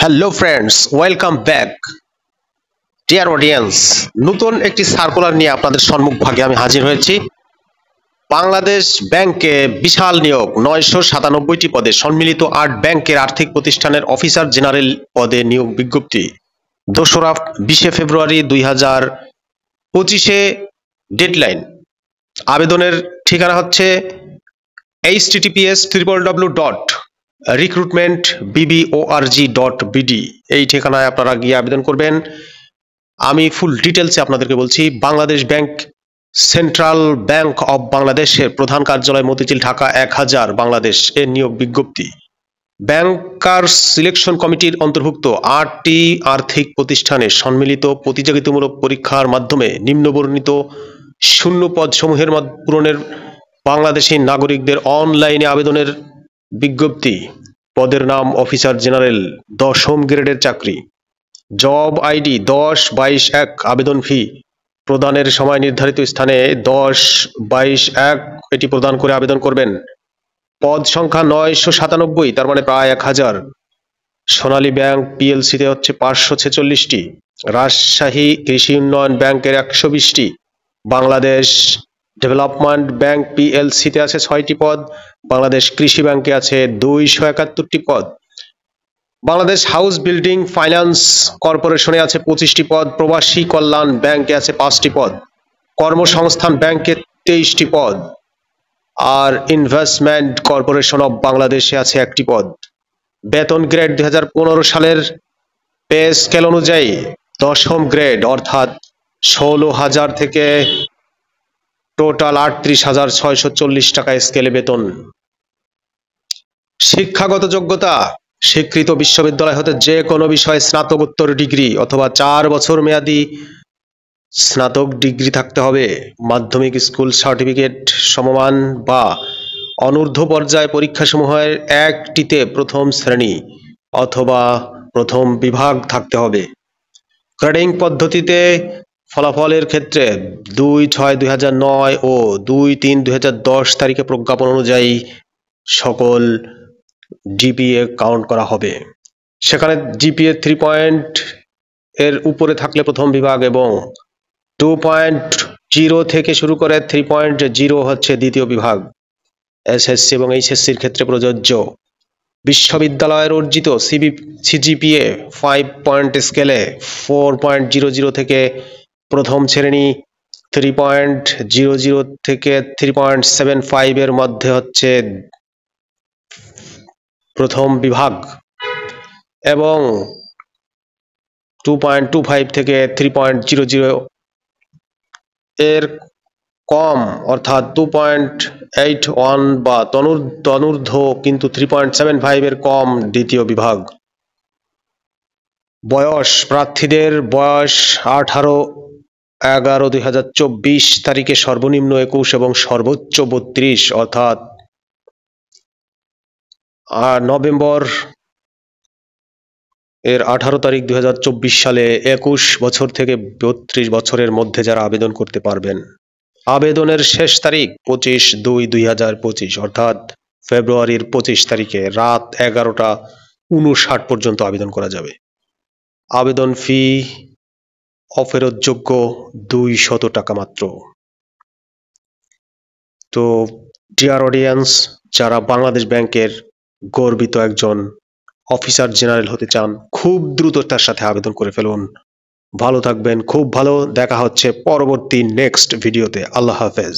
Hello friends, welcome back dear audience. নতুন একটি circular নিয়ে আপনাদের সম্মুখভাগে আমি হাজির হয়েছি। বাংলাদেশ ব্যাংকে বিশাল নিয়োগ, 997টি পদে সম্মিলিত 8 ব্যাংকের আর্থিক প্রতিষ্ঠানের অফিসার জেনারেল পদে নিয়োগ বিজ্ঞপ্তি 20 ফেব্রুয়ারি 2025 ডেডলাইন। আবেদনের ঠিকানা হচ্ছে https://recruitmentbborg.bd। এই ঠিকানায় আপনারা গিয়ে আবেদন করবেন। আমি ফুল ডিটেলসে আপনাদেরকে বলছি। Bangladesh bank, central bank of বাংলাদেশের প্রধান কার্যালয় মতিঝিল, ঢাকা 1000 বাংলাদেশ এর নিয়োগ বিজ্ঞপ্তি। ব্যাংকার্স সিলেকশন কমিটির অন্তর্ভুক্ত 8টি আর্থিক প্রতিষ্ঠানে সম্মিলিত প্রতিযোগিতামূলক পরীক্ষার মাধ্যমে নিম্নবর্ণিত শূন্য পদ সমূহের পূরণের বাংলাদেশী নাগরিকদের অনলাইনে আবেদনের বিজ্ঞপ্তি। পদের নাম অফিসার জেনারেল, 10ম গ্রেডের চাকরি। Job ID 10-22-1। আবেদন ফি প্রদানের সময় নির্ধারিত স্থানে 10-22-1 এটি প্রদান করে আবেদন করবেন। পদ সংখ্যা 997, তার মানে প্রায় 1000। সোনালী ব্যাংক পিএলসিতে হচ্ছে 546টি, রাজশাহী কৃষি উন্নয়ন ব্যাংকের 120টি, বাংলাদেশ ডেভেলপমেন্ট ব্যাংক পিএলসিতে আছে 6টি পদ, বাংলাদেশ কৃষি ব্যাংকে আছে 271টি পদ, বাংলাদেশ হাউস বিল্ডিং ফাইন্যান্স কর্পোরেশনে আছে 25টি পদ, প্রবাসী কল্যাণ ব্যাংকে আছে 5টি পদ, কর্মসংস্থান ব্যাংকে 23টি পদ, আর ইনভেস্টমেন্ট কর্পোরেশন অব বাংলাদেশে আছে 1টি পদ। বেতন গ্রেড 2015 সালের পে স্কেল অনুযায়ী 10ম গ্রেড অর্থাৎ 16,000 থেকে টোটাল 38,640 টাকা স্কেলে বেতন। শিক্ষাগত যোগ্যতা: স্বীকৃত বিশ্ববিদ্যালয় হতে যে কোনো বিষয়ে স্নাতকোত্তর ডিগ্রি অথবা 4 বছর মেয়াদী স্নাতক ডিগ্রি থাকতে হবে। মাধ্যমিক স্কুল সার্টিফিকেট সমমান বা অনূর্ধ্ব পর্যায় পরীক্ষাসমূহের একটিতে প্রথম শ্রেণী অথবা প্রথম বিভাগ থাকতে হবে। গ্রেডিং পদ্ধতিতে ফলাফলের ক্ষেত্রে 2/6/2009 ও 2/3/2010 তারিখে প্রজ্ঞাপন অনুযায়ী সকল জিপিএ কাউন্ট করা হবে। সেখানে জিপিএ 3 পয়েন্ট এর উপরে থাকলে প্রথম বিভাগ এবং 2.0 থেকে শুরু করে 3.0 হচ্ছে দ্বিতীয় বিভাগ। এসএসসি এবং এইচএসসির ক্ষেত্রে প্রযোজ্য। বিশ্ববিদ্যালয়ের অর্জিত সিজিপিএ 5 পয়েন্ট স্কেলে 4.00 থেকে প্রথম শ্রেণী, 3.00 থেকে 3.75 এর মধ্যে হচ্ছে প্রথম বিভাগ এবং 2.25 থেকে 3.00 এর কম অর্থাৎ 2.81 বা তনূর্ধ্ব কিন্তু 3.75 এর কম দ্বিতীয় বিভাগ। বয়স: প্রার্থীদের বয়স 18/11/2024 তারিখে সর্বনিম্ন 21 এবং সর্বোচ্চ 32 অর্থাৎ নভেম্বর এর 18 তারিখ 2024 সালে 21 বছর থেকে 32 বছরের মধ্যে যারা আবেদন করতে পারবেন। আবেদনের শেষ তারিখ 25/2/2025 অর্থাৎ ফেব্রুয়ারির 25 তারিখে রাত 11:59 পর্যন্ত আবেদন করা যাবে। আবেদন ফি অফেরতযোগ্য 200 টাকা মাত্র। তো ডিয়ার অডিয়েন্স, যারা বাংলাদেশ ব্যাংকের গর্বিত একজন অফিসার জেনারেল হতে চান, খুব দ্রুততার সাথে আবেদন করে ফেলুন। ভালো থাকবেন, খুব ভালো। দেখা হচ্ছে পরবর্তী নেক্সট ভিডিওতে। আল্লাহ হাফেজ।